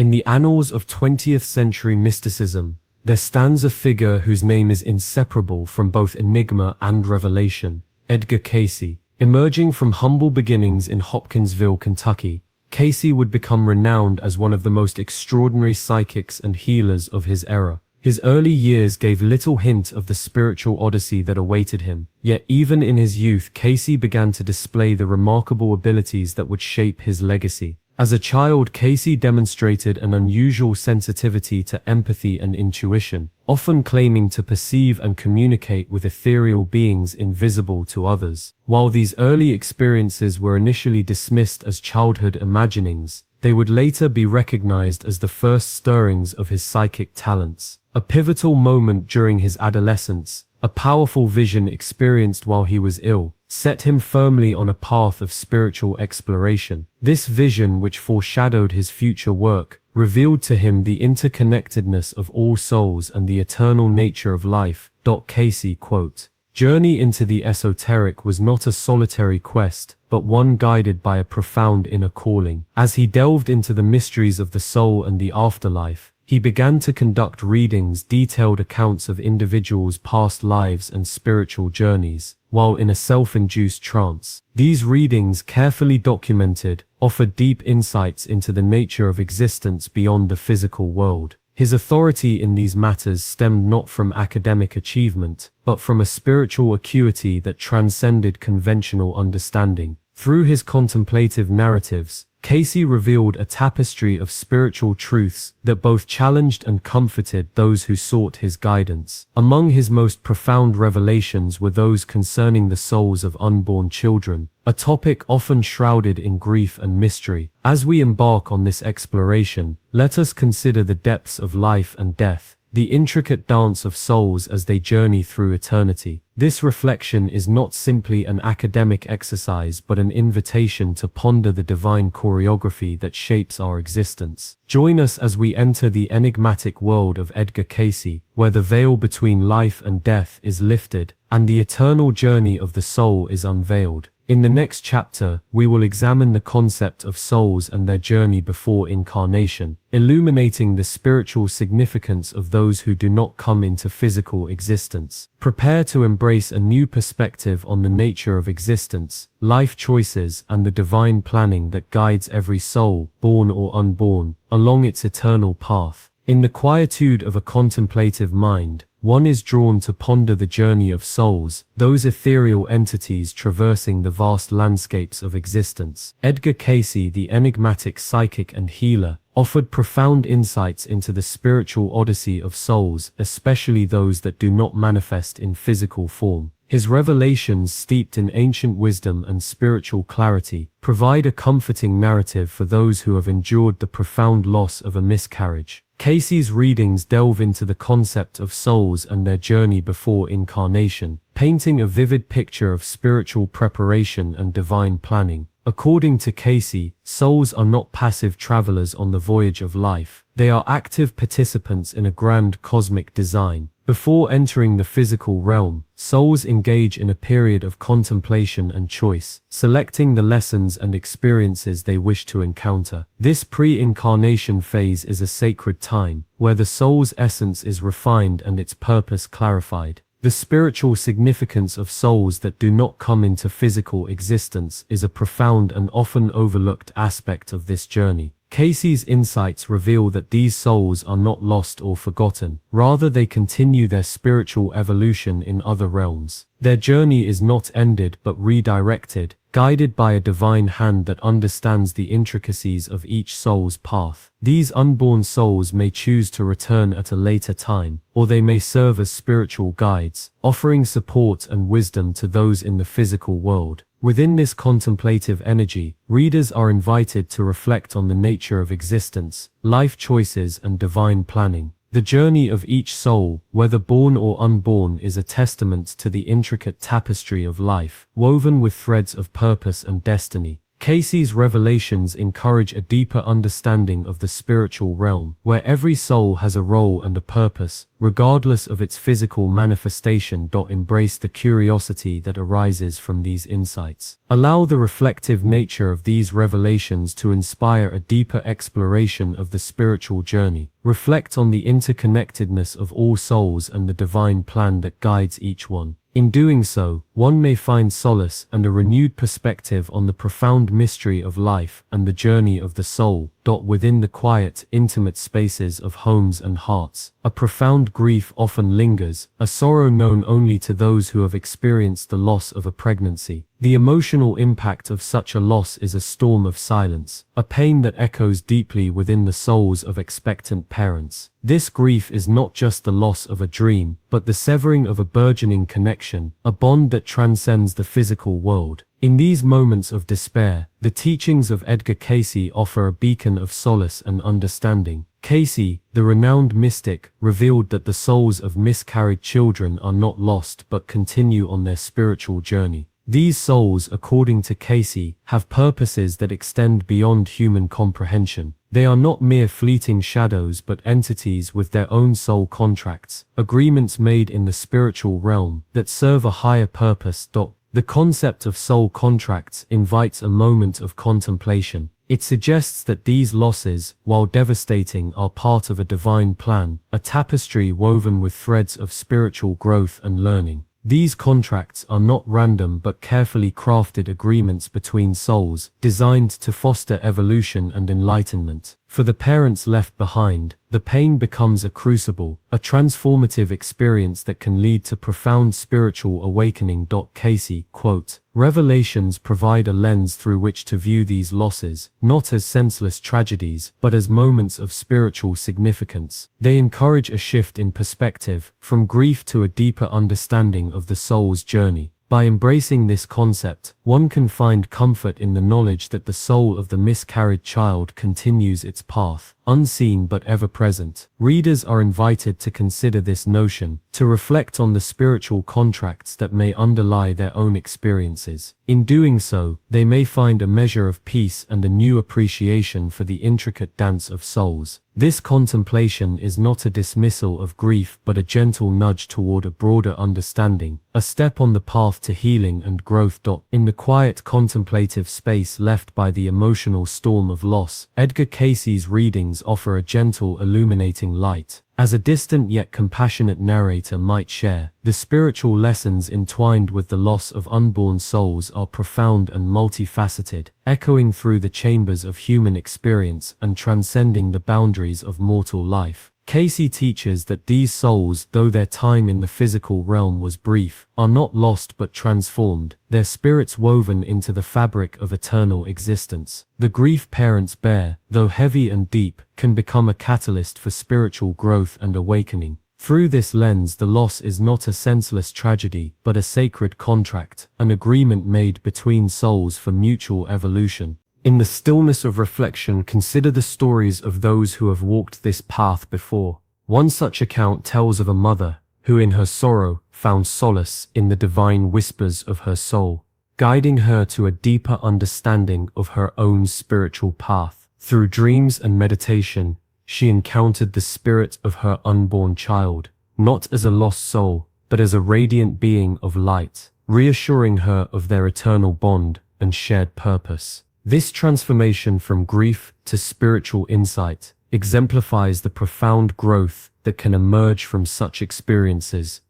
In the annals of 20th century mysticism, there stands a figure whose name is inseparable from both enigma and revelation, Edgar Cayce. Emerging from humble beginnings in Hopkinsville, Kentucky, Cayce would become renowned as one of the most extraordinary psychics and healers of his era. His early years gave little hint of the spiritual odyssey that awaited him, yet even in his youth Cayce began to display the remarkable abilities that would shape his legacy. As a child, Cayce demonstrated an unusual sensitivity to empathy and intuition, often claiming to perceive and communicate with ethereal beings invisible to others. While these early experiences were initially dismissed as childhood imaginings, they would later be recognized as the first stirrings of his psychic talents. A pivotal moment during his adolescence, a powerful vision experienced while he was ill, set him firmly on a path of spiritual exploration. This vision, which foreshadowed his future work, revealed to him the interconnectedness of all souls and the eternal nature of life. Cayce, quote, "Journey into the esoteric was not a solitary quest, but one guided by a profound inner calling. As he delved into the mysteries of the soul and the afterlife, he began to conduct readings, detailed accounts of individuals' past lives and spiritual journeys, while in a self-induced trance. These readings, carefully documented, offered deep insights into the nature of existence beyond the physical world. His authority in these matters stemmed not from academic achievement, but from a spiritual acuity that transcended conventional understanding. Through his contemplative narratives, Cayce revealed a tapestry of spiritual truths that both challenged and comforted those who sought his guidance. Among his most profound revelations were those concerning the souls of unborn children, a topic often shrouded in grief and mystery. As we embark on this exploration, let us consider the depths of life and death, the intricate dance of souls as they journey through eternity. This reflection is not simply an academic exercise but an invitation to ponder the divine choreography that shapes our existence. Join us as we enter the enigmatic world of Edgar Cayce, where the veil between life and death is lifted, and the eternal journey of the soul is unveiled. In the next chapter, we will examine the concept of souls and their journey before incarnation, illuminating the spiritual significance of those who do not come into physical existence. Prepare to embrace a new perspective on the nature of existence, life choices, and the divine planning that guides every soul, born or unborn, along its eternal path. In the quietude of a contemplative mind, one is drawn to ponder the journey of souls, those ethereal entities traversing the vast landscapes of existence. Edgar Cayce, the enigmatic psychic and healer, offered profound insights into the spiritual odyssey of souls, especially those that do not manifest in physical form. His revelations, steeped in ancient wisdom and spiritual clarity, provide a comforting narrative for those who have endured the profound loss of a miscarriage. Cayce's readings delve into the concept of souls and their journey before incarnation, painting a vivid picture of spiritual preparation and divine planning. According to Cayce, souls are not passive travelers on the voyage of life. They are active participants in a grand cosmic design. Before entering the physical realm, souls engage in a period of contemplation and choice, selecting the lessons and experiences they wish to encounter. This pre-incarnation phase is a sacred time, where the soul's essence is refined and its purpose clarified. The spiritual significance of souls that do not come into physical existence is a profound and often overlooked aspect of this journey. Cayce's insights reveal that these souls are not lost or forgotten, rather they continue their spiritual evolution in other realms. Their journey is not ended but redirected, guided by a divine hand that understands the intricacies of each soul's path. These unborn souls may choose to return at a later time, or they may serve as spiritual guides, offering support and wisdom to those in the physical world. Within this contemplative energy, readers are invited to reflect on the nature of existence, life choices, and divine planning. The journey of each soul, whether born or unborn, is a testament to the intricate tapestry of life, woven with threads of purpose and destiny. Cayce's revelations encourage a deeper understanding of the spiritual realm, where every soul has a role and a purpose, regardless of its physical manifestation. Embrace the curiosity that arises from these insights. Allow the reflective nature of these revelations to inspire a deeper exploration of the spiritual journey. Reflect on the interconnectedness of all souls and the divine plan that guides each one. In doing so, one may find solace and a renewed perspective on the profound mystery of life and the journey of the soul. Within the quiet, intimate spaces of homes and hearts, a profound grief often lingers, a sorrow known only to those who have experienced the loss of a pregnancy. The emotional impact of such a loss is a storm of silence, a pain that echoes deeply within the souls of expectant parents. This grief is not just the loss of a dream, but the severing of a burgeoning connection, a bond that transcends the physical world. In these moments of despair, the teachings of Edgar Cayce offer a beacon of solace and understanding. Cayce, the renowned mystic, revealed that the souls of miscarried children are not lost but continue on their spiritual journey. These souls, according to Cayce, have purposes that extend beyond human comprehension. They are not mere fleeting shadows but entities with their own soul contracts, agreements made in the spiritual realm that serve a higher purpose. The concept of soul contracts invites a moment of contemplation. It suggests that these losses, while devastating, are part of a divine plan, a tapestry woven with threads of spiritual growth and learning. These contracts are not random but carefully crafted agreements between souls, designed to foster evolution and enlightenment. For the parents left behind, the pain becomes a crucible, a transformative experience that can lead to profound spiritual awakening. Cayce, quote, "Revelations provide a lens through which to view these losses, not as senseless tragedies, but as moments of spiritual significance. They encourage a shift in perspective, from grief to a deeper understanding of the soul's journey." By embracing this concept, one can find comfort in the knowledge that the soul of the miscarried child continues its path, unseen but ever present. Readers are invited to consider this notion, to reflect on the spiritual contracts that may underlie their own experiences. In doing so, they may find a measure of peace and a new appreciation for the intricate dance of souls. This contemplation is not a dismissal of grief but a gentle nudge toward a broader understanding, a step on the path to healing and growth. In the quiet contemplative space left by the emotional storm of loss, Edgar Cayce's readings offer a gentle illuminating light. As a distant yet compassionate narrator might share, the spiritual lessons entwined with the loss of unborn souls are profound and multifaceted, echoing through the chambers of human experience and transcending the boundaries of mortal life. Cayce teaches that these souls, though their time in the physical realm was brief, are not lost but transformed, their spirits woven into the fabric of eternal existence. The grief parents bear, though heavy and deep, can become a catalyst for spiritual growth and awakening. Through this lens, the loss is not a senseless tragedy, but a sacred contract, an agreement made between souls for mutual evolution. In the stillness of reflection, consider the stories of those who have walked this path before. One such account tells of a mother who in her sorrow found solace in the divine whispers of her soul, guiding her to a deeper understanding of her own spiritual path. Through dreams and meditation, she encountered the spirit of her unborn child, not as a lost soul, but as a radiant being of light, reassuring her of their eternal bond and shared purpose. This transformation from grief to spiritual insight exemplifies the profound growth that can emerge from such experiences.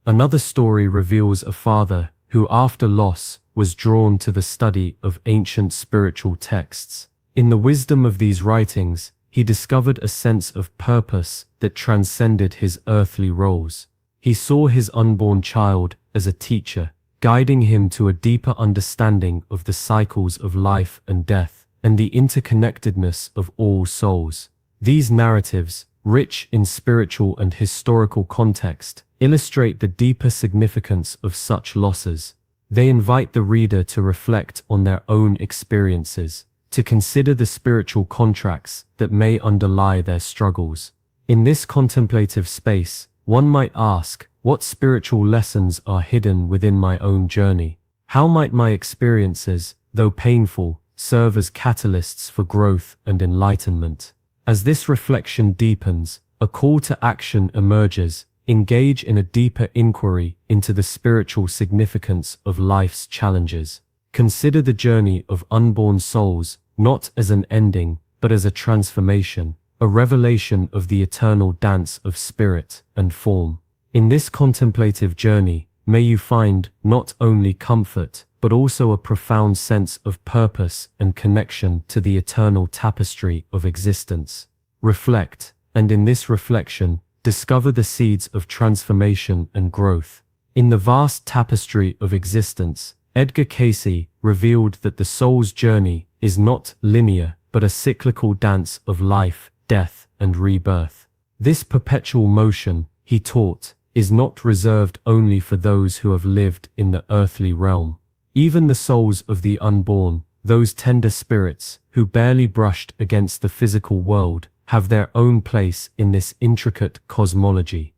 Another story reveals a father who, after loss, was drawn to the study of ancient spiritual texts. In the wisdom of these writings, he discovered a sense of purpose that transcended his earthly roles. He saw his unborn child as a teacher, guiding him to a deeper understanding of the cycles of life and death, and the interconnectedness of all souls. These narratives, rich in spiritual and historical context, illustrate the deeper significance of such losses. They invite the reader to reflect on their own experiences, to consider the spiritual contracts that may underlie their struggles. In this contemplative space, one might ask, what spiritual lessons are hidden within my own journey? How might my experiences, though painful, serve as catalysts for growth and enlightenment. As this reflection deepens, a call to action emerges. Engage in a deeper inquiry into the spiritual significance of life's challenges. Consider the journey of unborn souls not as an ending, but as a transformation, a revelation of the eternal dance of spirit and form. In this contemplative journey, may you find not only comfort, but also a profound sense of purpose and connection to the eternal tapestry of existence. Reflect, and in this reflection, discover the seeds of transformation and growth. In the vast tapestry of existence, Edgar Cayce revealed that the soul's journey is not linear, but a cyclical dance of life, death, and rebirth. This perpetual motion, he taught, is not reserved only for those who have lived in the earthly realm. Even the souls of the unborn, those tender spirits who barely brushed against the physical world, have their own place in this intricate cosmology.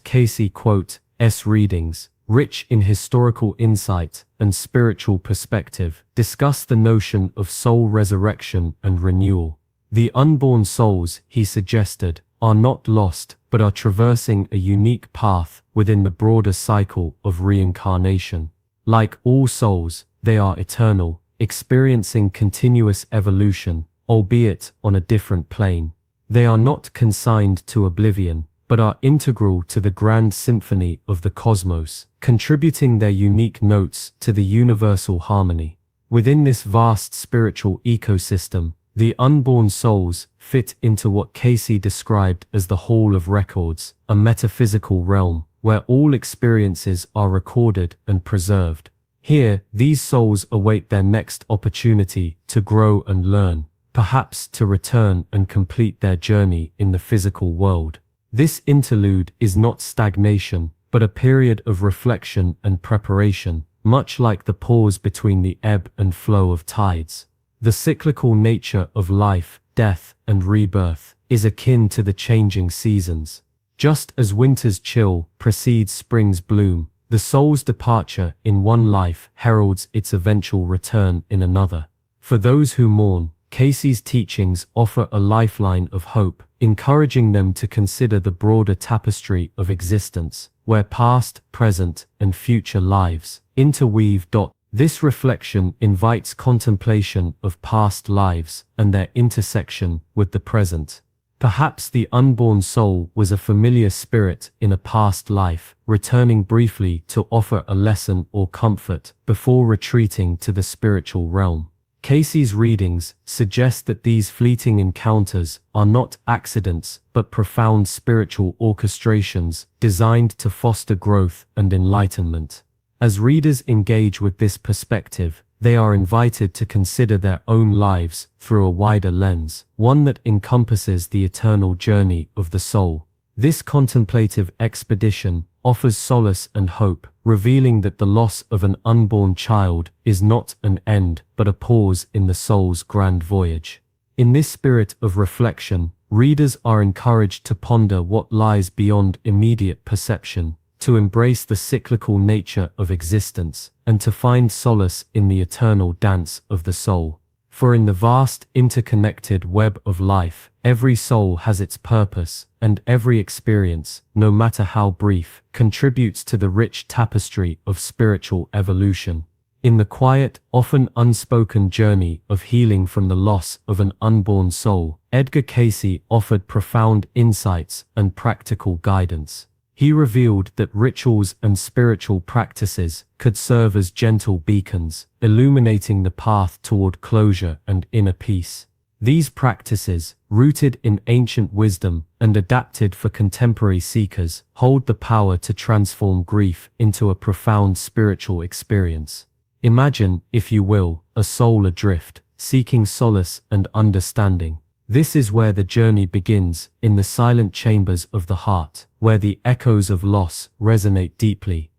Cayce quote S. readings, rich in historical insight and spiritual perspective, discuss the notion of soul resurrection and renewal. The unborn souls, he suggested, are not lost, but are traversing a unique path within the broader cycle of reincarnation. Like all souls, they are eternal, experiencing continuous evolution, albeit on a different plane. They are not consigned to oblivion, but are integral to the grand symphony of the cosmos, contributing their unique notes to the universal harmony. Within this vast spiritual ecosystem, the unborn souls fit into what Cayce described as the Hall of Records, a metaphysical realm where all experiences are recorded and preserved. Here, these souls await their next opportunity to grow and learn, perhaps to return and complete their journey in the physical world. This interlude is not stagnation, but a period of reflection and preparation, much like the pause between the ebb and flow of tides. The cyclical nature of life, death, and rebirth is akin to the changing seasons. Just as winter's chill precedes spring's bloom, the soul's departure in one life heralds its eventual return in another. For those who mourn, Cayce's teachings offer a lifeline of hope, encouraging them to consider the broader tapestry of existence, where past, present, and future lives interweave. This reflection invites contemplation of past lives and their intersection with the present. Perhaps the unborn soul was a familiar spirit in a past life, returning briefly to offer a lesson or comfort before retreating to the spiritual realm. Cayce's readings suggest that these fleeting encounters are not accidents but profound spiritual orchestrations designed to foster growth and enlightenment. As readers engage with this perspective, they are invited to consider their own lives through a wider lens, one that encompasses the eternal journey of the soul. This contemplative expedition offers solace and hope, revealing that the loss of an unborn child is not an end, but a pause in the soul's grand voyage. In this spirit of reflection, readers are encouraged to ponder what lies beyond immediate perception, to embrace the cyclical nature of existence, and to find solace in the eternal dance of the soul. For in the vast, interconnected web of life, every soul has its purpose, and every experience, no matter how brief, contributes to the rich tapestry of spiritual evolution. In the quiet, often unspoken journey of healing from the loss of an unborn soul, Edgar Cayce offered profound insights and practical guidance. He revealed that rituals and spiritual practices could serve as gentle beacons, illuminating the path toward closure and inner peace. These practices, rooted in ancient wisdom and adapted for contemporary seekers, hold the power to transform grief into a profound spiritual experience. Imagine, if you will, a soul adrift, seeking solace and understanding. This is where the journey begins, in the silent chambers of the heart, where the echoes of loss resonate deeply.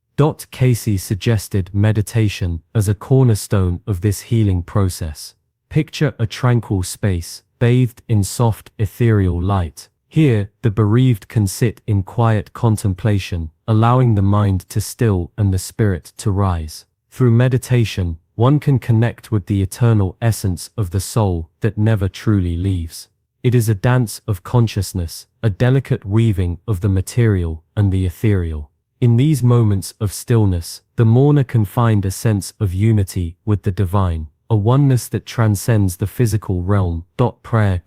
Cayce suggested meditation as a cornerstone of this healing process. Picture a tranquil space, bathed in soft, ethereal light. Here, the bereaved can sit in quiet contemplation, allowing the mind to still and the spirit to rise. Through meditation, one can connect with the eternal essence of the soul that never truly leaves. It is a dance of consciousness, a delicate weaving of the material and the ethereal. In these moments of stillness, the mourner can find a sense of unity with the divine, a oneness that transcends the physical realm. Prayer,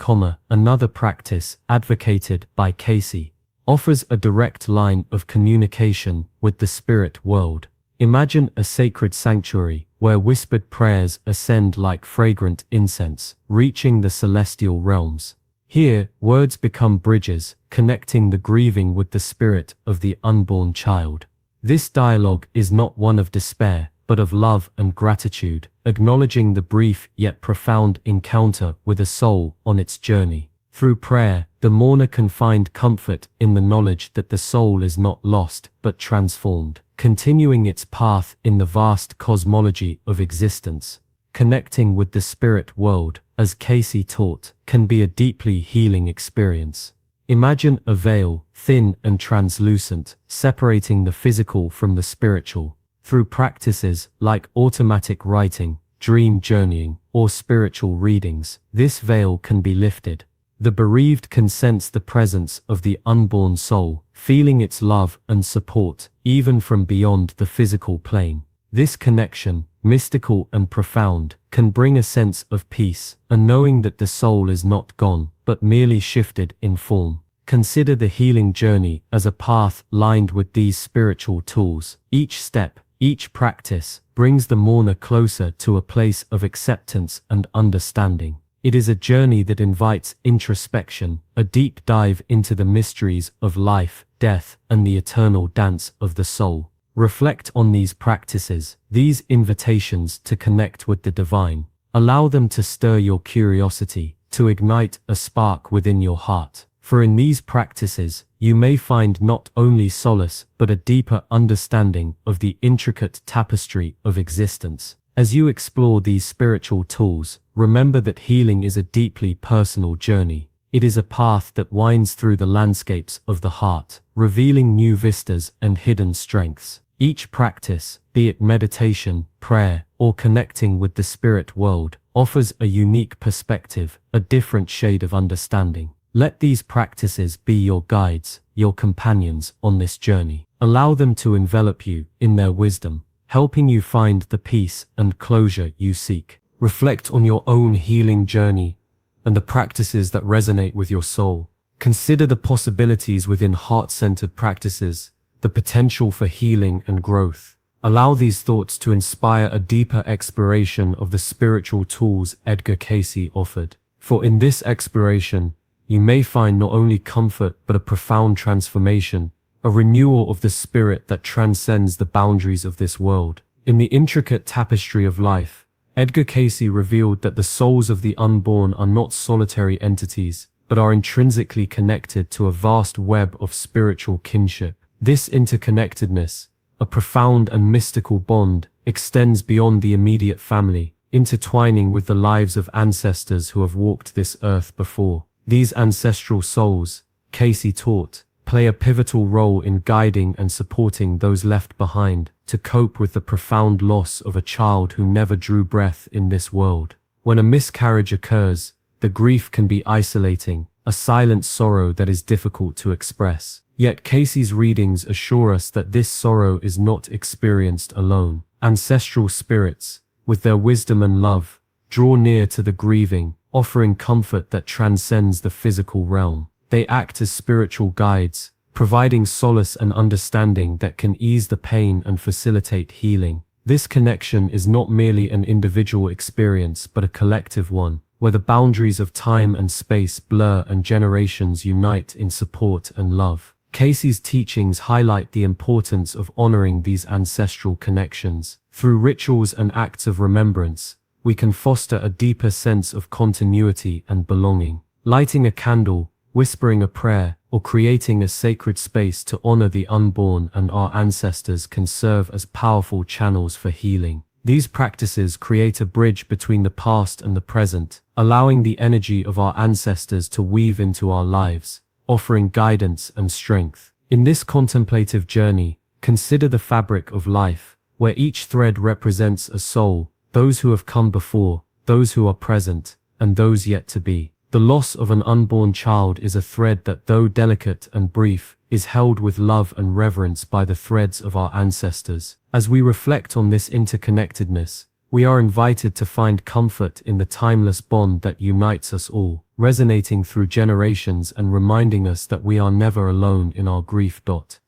another practice advocated by Cayce, offers a direct line of communication with the spirit world. Imagine a sacred sanctuary where whispered prayers ascend like fragrant incense, reaching the celestial realms. Here, words become bridges, connecting the grieving with the spirit of the unborn child. This dialogue is not one of despair, but of love and gratitude, acknowledging the brief yet profound encounter with a soul on its journey. Through prayer, the mourner can find comfort in the knowledge that the soul is not lost, but transformed, continuing its path in the vast cosmology of existence. Connecting with the spirit world, as Cayce taught, can be a deeply healing experience. Imagine a veil, thin and translucent, separating the physical from the spiritual. Through practices like automatic writing, dream journeying, or spiritual readings, this veil can be lifted. The bereaved can sense the presence of the unborn soul, feeling its love and support, even from beyond the physical plane. This connection, mystical and profound, can bring a sense of peace, a knowing that the soul is not gone, but merely shifted in form. Consider the healing journey as a path lined with these spiritual tools. Each step, each practice, brings the mourner closer to a place of acceptance and understanding. It is a journey that invites introspection, a deep dive into the mysteries of life, death, and the eternal dance of the soul. Reflect on these practices, these invitations to connect with the divine. Allow them to stir your curiosity, to ignite a spark within your heart. For in these practices, you may find not only solace, but a deeper understanding of the intricate tapestry of existence. As you explore these spiritual tools, remember that healing is a deeply personal journey. It is a path that winds through the landscapes of the heart, revealing new vistas and hidden strengths. Each practice, be it meditation, prayer, or connecting with the spirit world, offers a unique perspective, a different shade of understanding. Let these practices be your guides, your companions on this journey. Allow them to envelop you in their wisdom, helping you find the peace and closure you seek. Reflect on your own healing journey and the practices that resonate with your soul. Consider the possibilities within heart-centered practices, the potential for healing and growth. Allow these thoughts to inspire a deeper exploration of the spiritual tools Edgar Cayce offered. For in this exploration, you may find not only comfort but a profound transformation, a renewal of the spirit that transcends the boundaries of this world. In the intricate tapestry of life, Edgar Cayce revealed that the souls of the unborn are not solitary entities, but are intrinsically connected to a vast web of spiritual kinship. This interconnectedness, a profound and mystical bond, extends beyond the immediate family, intertwining with the lives of ancestors who have walked this earth before. These ancestral souls, Cayce taught, play a pivotal role in guiding and supporting those left behind to cope with the profound loss of a child who never drew breath in this world. When a miscarriage occurs, the grief can be isolating, a silent sorrow that is difficult to express. Yet Cayce's readings assure us that this sorrow is not experienced alone. Ancestral spirits, with their wisdom and love, draw near to the grieving, offering comfort that transcends the physical realm. They act as spiritual guides, providing solace and understanding that can ease the pain and facilitate healing. This connection is not merely an individual experience but a collective one, where the boundaries of time and space blur and generations unite in support and love. Cayce's teachings highlight the importance of honoring these ancestral connections. Through rituals and acts of remembrance, we can foster a deeper sense of continuity and belonging. Lighting a candle, whispering a prayer, or creating a sacred space to honor the unborn and our ancestors can serve as powerful channels for healing. These practices create a bridge between the past and the present, allowing the energy of our ancestors to weave into our lives, offering guidance and strength. In this contemplative journey, consider the fabric of life, where each thread represents a soul, those who have come before, those who are present, and those yet to be. The loss of an unborn child is a thread that, though delicate and brief, is held with love and reverence by the threads of our ancestors. As we reflect on this interconnectedness, we are invited to find comfort in the timeless bond that unites us all, resonating through generations and reminding us that we are never alone in our grief.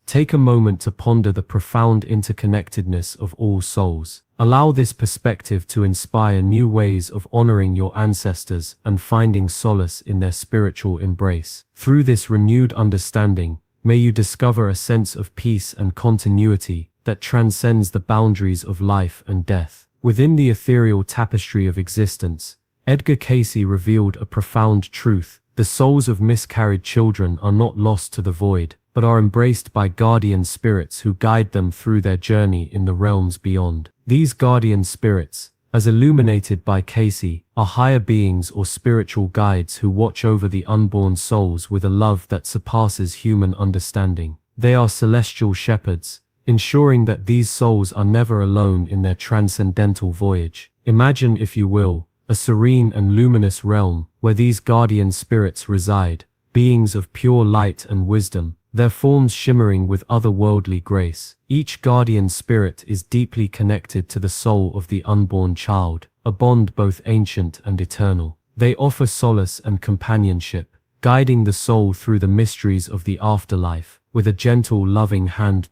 Take a moment to ponder the profound interconnectedness of all souls. Allow this perspective to inspire new ways of honoring your ancestors and finding solace in their spiritual embrace. Through this renewed understanding, may you discover a sense of peace and continuity that transcends the boundaries of life and death. Within the ethereal tapestry of existence, Edgar Cayce revealed a profound truth. The souls of miscarried children are not lost to the void, but are embraced by guardian spirits who guide them through their journey in the realms beyond. These guardian spirits, as illuminated by Cayce, are higher beings or spiritual guides who watch over the unborn souls with a love that surpasses human understanding. They are celestial shepherds, ensuring that these souls are never alone in their transcendental voyage. Imagine, if you will, a serene and luminous realm where these guardian spirits reside, beings of pure light and wisdom, their forms shimmering with otherworldly grace. Each guardian spirit is deeply connected to the soul of the unborn child, a bond both ancient and eternal. They offer solace and companionship, guiding the soul through the mysteries of the afterlife, with a gentle, loving hand.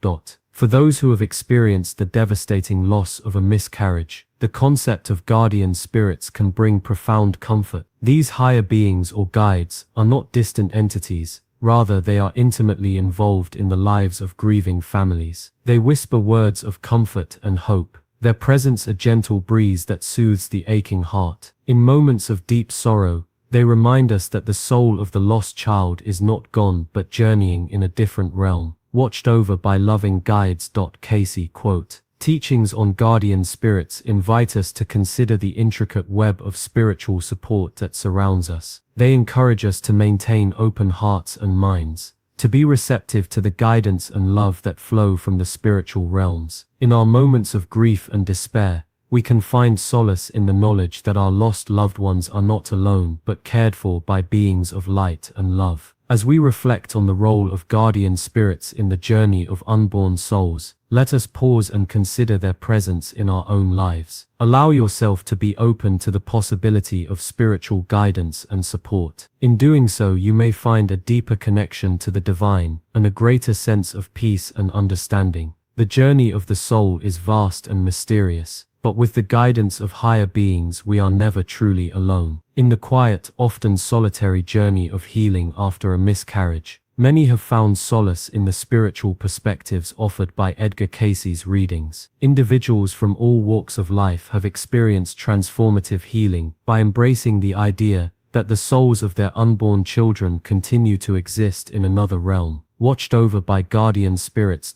For those who have experienced the devastating loss of a miscarriage, the concept of guardian spirits can bring profound comfort. These higher beings or guides are not distant entities. Rather, they are intimately involved in the lives of grieving families. They whisper words of comfort and hope, their presence a gentle breeze that soothes the aching heart. In moments of deep sorrow, they remind us that the soul of the lost child is not gone but journeying in a different realm, watched over by loving guides. Cayce quote, "Teachings on guardian spirits invite us to consider the intricate web of spiritual support that surrounds us. They encourage us to maintain open hearts and minds, to be receptive to the guidance and love that flow from the spiritual realms. In our moments of grief and despair, we can find solace in the knowledge that our lost loved ones are not alone but cared for by beings of light and love." As we reflect on the role of guardian spirits in the journey of unborn souls, let us pause and consider their presence in our own lives. Allow yourself to be open to the possibility of spiritual guidance and support. In doing so, you may find a deeper connection to the divine and a greater sense of peace and understanding. The journey of the soul is vast and mysterious, but with the guidance of higher beings we are never truly alone. In the quiet, often solitary journey of healing after a miscarriage, many have found solace in the spiritual perspectives offered by Edgar Cayce's readings. Individuals from all walks of life have experienced transformative healing by embracing the idea that the souls of their unborn children continue to exist in another realm, watched over by guardian spirits.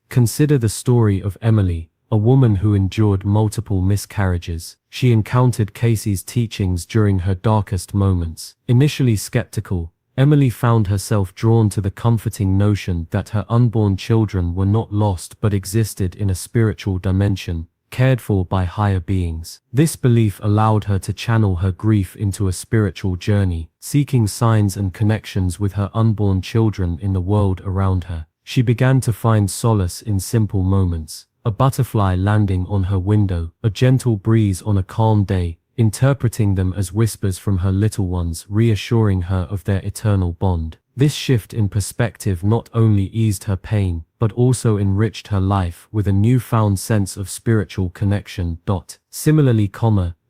Consider the story of Emily, a woman who endured multiple miscarriages. She encountered Cayce's teachings during her darkest moments. Initially skeptical, Emily found herself drawn to the comforting notion that her unborn children were not lost but existed in a spiritual dimension, cared for by higher beings. This belief allowed her to channel her grief into a spiritual journey, seeking signs and connections with her unborn children in the world around her. She began to find solace in simple moments. A butterfly landing on her window, a gentle breeze on a calm day, interpreting them as whispers from her little ones, reassuring her of their eternal bond. This shift in perspective not only eased her pain, but also enriched her life with a newfound sense of spiritual connection. Similarly,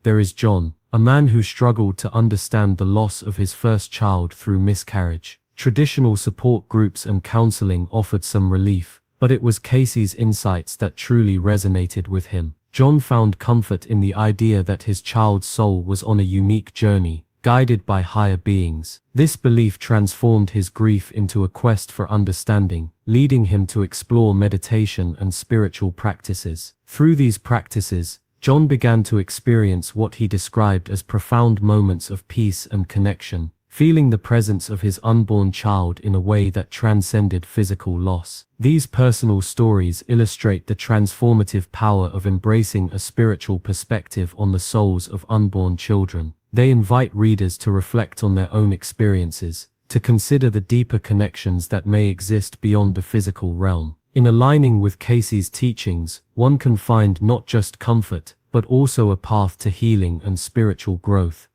there is John, a man who struggled to understand the loss of his first child through miscarriage. Traditional support groups and counseling offered some relief, but it was Cayce's insights that truly resonated with him. John found comfort in the idea that his child's soul was on a unique journey, guided by higher beings. This belief transformed his grief into a quest for understanding, leading him to explore meditation and spiritual practices. Through these practices, John began to experience what he described as profound moments of peace and connection, feeling the presence of his unborn child in a way that transcended physical loss. These personal stories illustrate the transformative power of embracing a spiritual perspective on the souls of unborn children. They invite readers to reflect on their own experiences, to consider the deeper connections that may exist beyond the physical realm. In aligning with Cayce's teachings, one can find not just comfort, but also a path to healing and spiritual growth.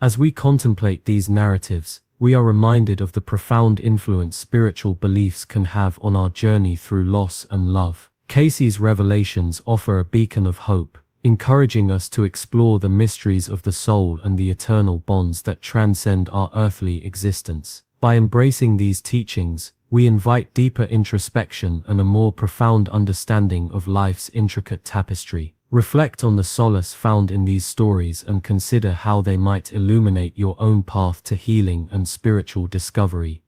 As we contemplate these narratives, we are reminded of the profound influence spiritual beliefs can have on our journey through loss and love. Cayce's revelations offer a beacon of hope, encouraging us to explore the mysteries of the soul and the eternal bonds that transcend our earthly existence. By embracing these teachings, we invite deeper introspection and a more profound understanding of life's intricate tapestry. Reflect on the solace found in these stories and consider how they might illuminate your own path to healing and spiritual discovery.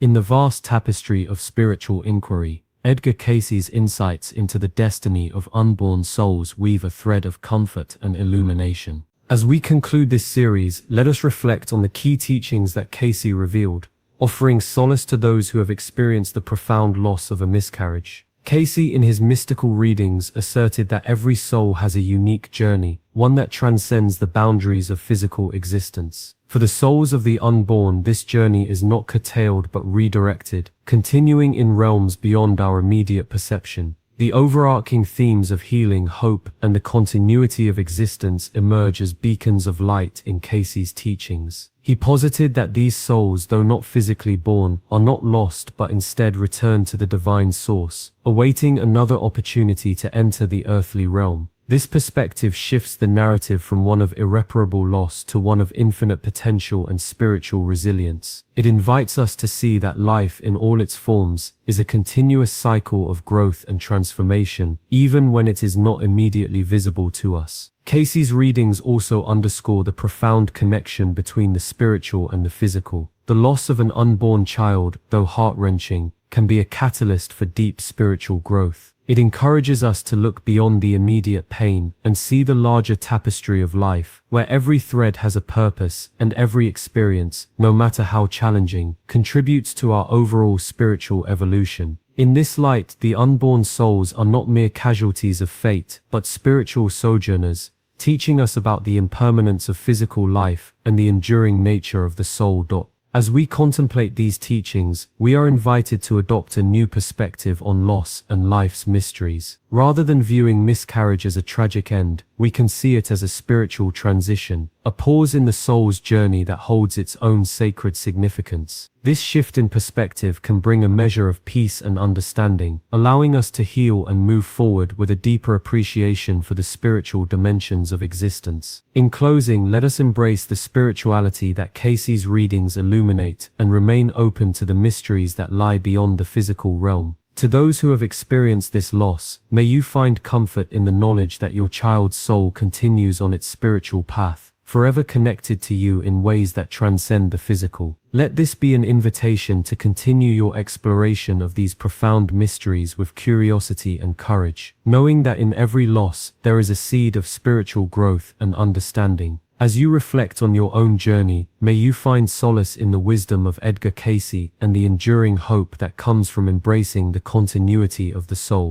In the vast tapestry of spiritual inquiry, Edgar Cayce's insights into the destiny of unborn souls weave a thread of comfort and illumination. As we conclude this series, let us reflect on the key teachings that Cayce revealed, offering solace to those who have experienced the profound loss of a miscarriage. Cayce in his mystical readings asserted that every soul has a unique journey, one that transcends the boundaries of physical existence. For the souls of the unborn, this journey is not curtailed but redirected, continuing in realms beyond our immediate perception. The overarching themes of healing, hope, and the continuity of existence emerge as beacons of light in Cayce's teachings. He posited that these souls, though not physically born, are not lost but instead return to the divine source, awaiting another opportunity to enter the earthly realm. This perspective shifts the narrative from one of irreparable loss to one of infinite potential and spiritual resilience. It invites us to see that life in all its forms is a continuous cycle of growth and transformation, even when it is not immediately visible to us. Cayce's readings also underscore the profound connection between the spiritual and the physical. The loss of an unborn child, though heart-wrenching, can be a catalyst for deep spiritual growth. It encourages us to look beyond the immediate pain and see the larger tapestry of life, where every thread has a purpose and every experience, no matter how challenging, contributes to our overall spiritual evolution. In this light, the unborn souls are not mere casualties of fate, but spiritual sojourners, teaching us about the impermanence of physical life and the enduring nature of the soul. As we contemplate these teachings, we are invited to adopt a new perspective on loss and life's mysteries. Rather than viewing miscarriage as a tragic end, we can see it as a spiritual transition, a pause in the soul's journey that holds its own sacred significance. This shift in perspective can bring a measure of peace and understanding, allowing us to heal and move forward with a deeper appreciation for the spiritual dimensions of existence. In closing, let us embrace the spirituality that Cayce's readings illuminate and remain open to the mysteries that lie beyond the physical realm. To those who have experienced this loss, may you find comfort in the knowledge that your child's soul continues on its spiritual path, forever connected to you in ways that transcend the physical. Let this be an invitation to continue your exploration of these profound mysteries with curiosity and courage, knowing that in every loss there is a seed of spiritual growth and understanding. As you reflect on your own journey, may you find solace in the wisdom of Edgar Cayce and the enduring hope that comes from embracing the continuity of the soul.